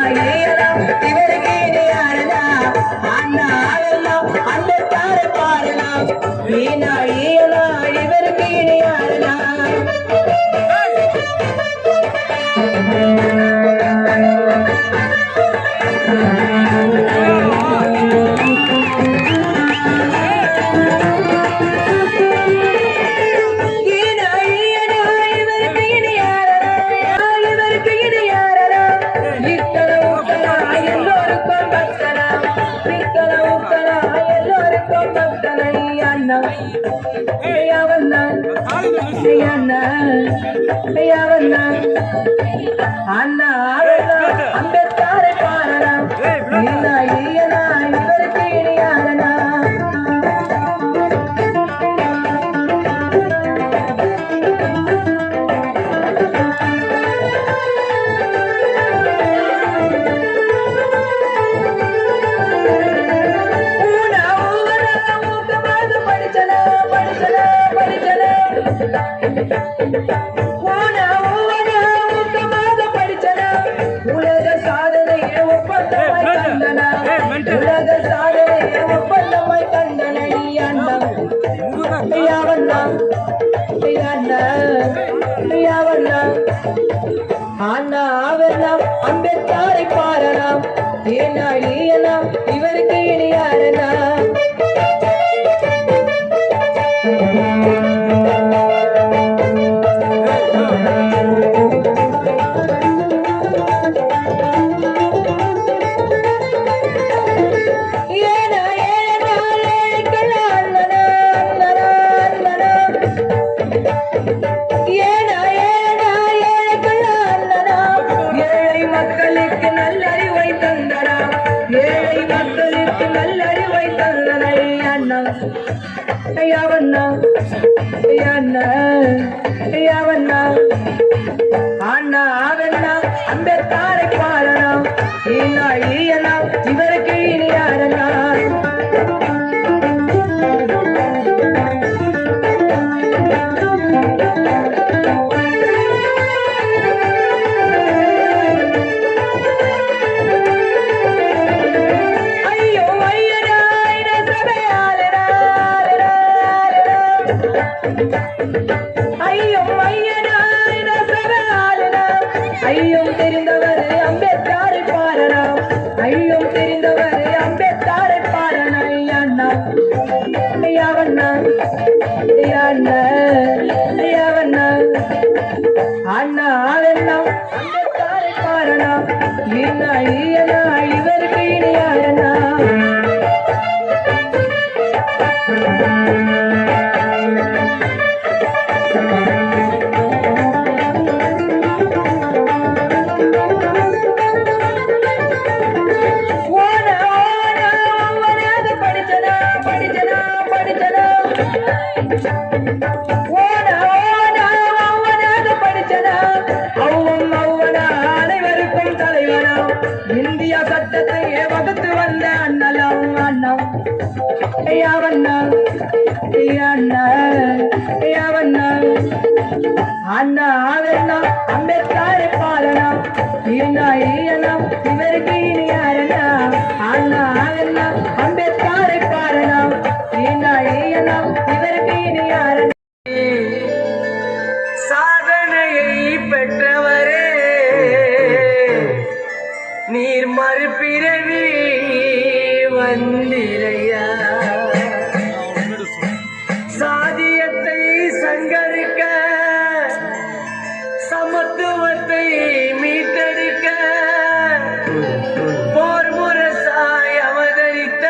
ஈயலாம் இவருக்கு இனி யாரனா அண்ணா எல்லாம் அந்த தாரை பாரலாம் வீணா ஈயலாம் இவருக்கு இனி யாரனா அண்ணா அந்த தாரை பாரலாம் இவருக்கு இனி யாரனா உலக சாதனையை ஒப்பந்தமாய் கண்டனை அண்ணா அவெல்லாம் அம்பேத்கரை பாரலாம் ஏனாளியெல்லாம் இவருக்கு இனி யாரனா அம்பேத்கரை பாரலாம் இவருக்கு இனி யாரனா ஐயும் தெரிந்தவர் அம்பேத்கரை பாரலாம் ஐயும் தெரிந்தவர் அம்பேத்கரை பாரலாம் அண்ணா அண்ணா அதெல்லாம் அம்பேத்கரை பாரலாம் இவருக்கு இனி யாரனா இந்தியா சட்டத்தை வகுத்து வந்த அண்ணலாம் அண்ணா அதெல்லாம் அம்பேத்கரை பாரலாம் இவருக்கு இனி யாரனா அண்ணா அதெல்லாம் அம்பேத்கரை பாரலாம் இவருக்கு இனி யாரனா சாதனையை பெற்றவரே நீர் மறுபிறவி வந்திரையா சாதியத்தை சங்கரிக்க சமத்துவத்தை மீட்டெடுக்க போர் முரசாய் அவதரித்த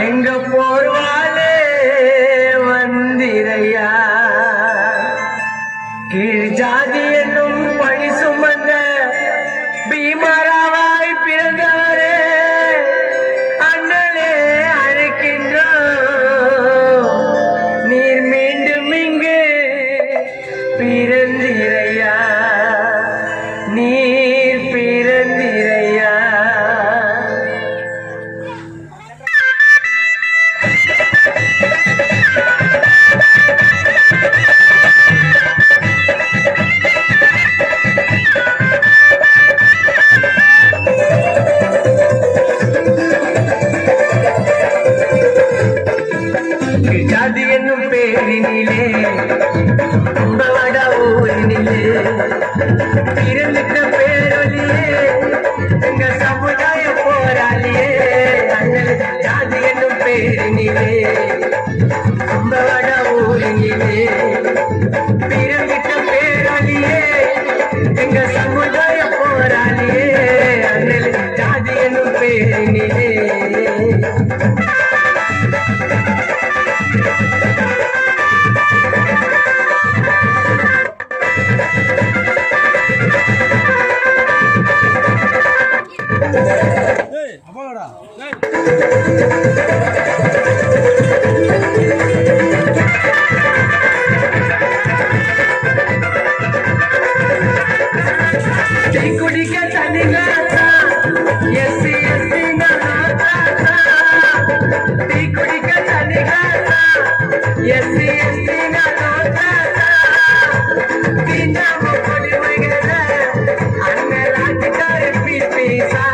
எங்க போர்வாலே வந்திரையா கீழ் ஜாதி என்னும் பழி சுமந்த பீமராவாய் பிறந்தவரே அண்ணலே அழைக்கின்றோம் நீர் மீண்டும் இங்கு பிறந்திரையா நீர் பிறந்திரையா ஊரினிலே பிறந்திட்ட பேரொலியே எங்க சமுதாய போராளியே அண்ணல் ஜாதி என்னும் பேரினிலே கும்பவட ஊரினிலே பிறந்திட்ட பேரொலியே எங்க சமுதாய போராளியே அண்ணல் ஜாதி என்னும் பேரினிலே குடிக்க தனிகாசா எஸ்சி எஸ்சி நாகாசா டீ குடிக்க தனிகாசா எஸ்சி எஸ்சி நாகாசா தீண்டாம பொலிமைகள அண்ணலாட்டுக்கார பீசா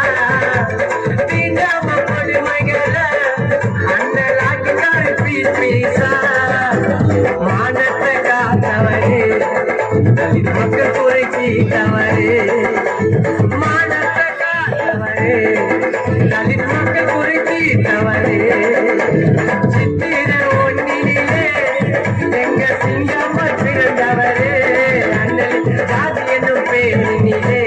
தீண்டாம பொலிமைகள அண்ணலாட்டுக்கார பீசா மானத்தை காத்தவரே தலித் மக்கள் குறைச்சிட்டவரே மானத்தை காத்தவரே தலித் மக்கள் குறைச்சிட்டவரே சித்திர ஒன்னிலே எங்க சிங்கம் பிறந்தவரே அண்ணல் ஜாதி என்னும் பேரினிலே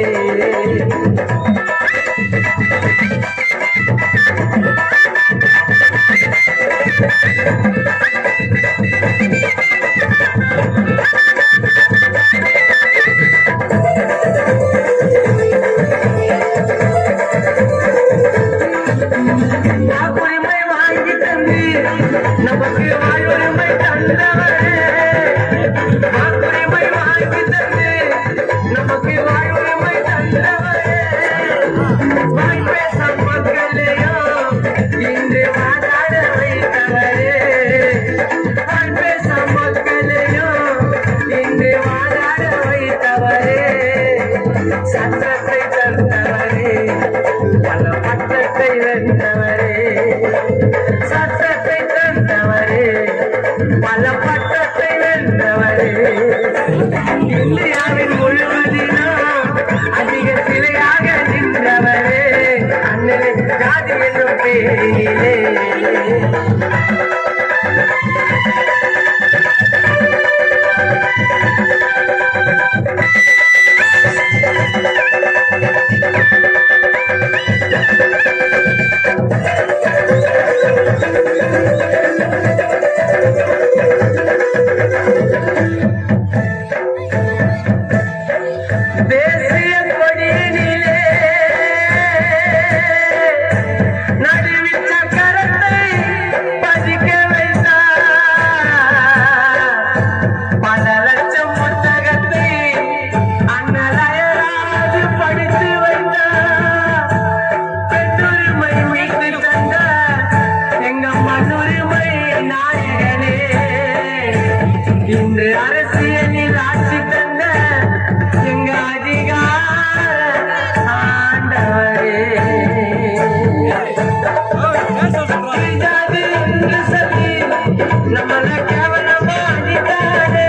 வாக்குரிமை வாங்கி தந்து நமக்கு வாழ்வுரிமை தந்தவரே வாக்குரிமை வாங்கி தந்து நமக்கு வாழ்வுரிமை தந்தவரே வாய் பேச மக்களையோ இன்று வாதாட வைத்தவரே வாய் பேச மக்களையோ இன்று வாதாட வைத்தவரே சட்டத்தை தந்தவரே பல பட்டத்தை வென்றவரே சட்டத்தை தந்தவரே பல பட்டத்தை வென்றவரே இந்தியாவின் முழுவதிலும் அதிக சிலையாக நின்றவரே அண்ணனை ஜாதி என்னும் பேரினிலே தேசிய கொடியினிலே நடுவிச்ச கரத்தை பதிக்க வைத்தார் பல லட்சம் புத்தகத்தை அண்ணலயராது படித்து வைத்தார் பெண்ணுரிமை மீட்டு தந்த எங்க மண்ணுரிமை நாயகனே இன்று அரசியலில் ஆட்சி தந்த எங்க அதிகார ஆண்டவரே ஜாதி என்று சொல்லி நம்மள கேவலமா அடித்தாரே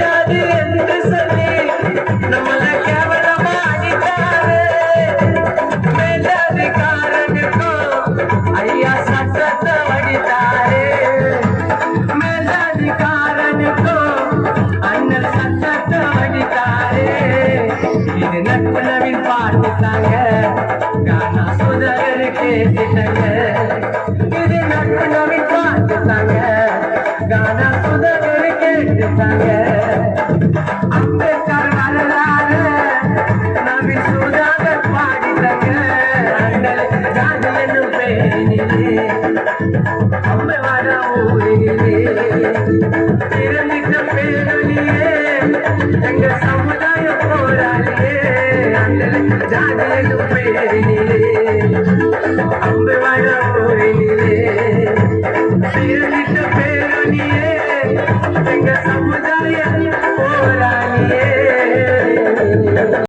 ஜாதி என்று சொல்லி நம்மள கேவலமா அடித்தாரே மேலதிகாரனுக்கும் ஐயா சட்டத்தை வடித்தாரே மேலதிகாரனுக்கும் அண்ணல் சட்டத்தை வடித்தாரே இது நட்புணவின் பாட்டுத்தாங்க கானா சுதகரு கேட்டுட்டாங்க இது நட்புணவின் பாட்டுத்தாங்க கானா சுதகரு கேட்டுட்டாங்க அம்பேத்கர் வரலாறு நபி சுதாகர் பாடிட்டாங்க அண்ணல் ஜாதி என்னும் பேரினிலே அம்மை வர ஊரினிலே பிறந்திட்ட பேரொலியே எங்க சமுதாய போராளியே அண்ணல் ஜாதி என்னும் பேரினிலே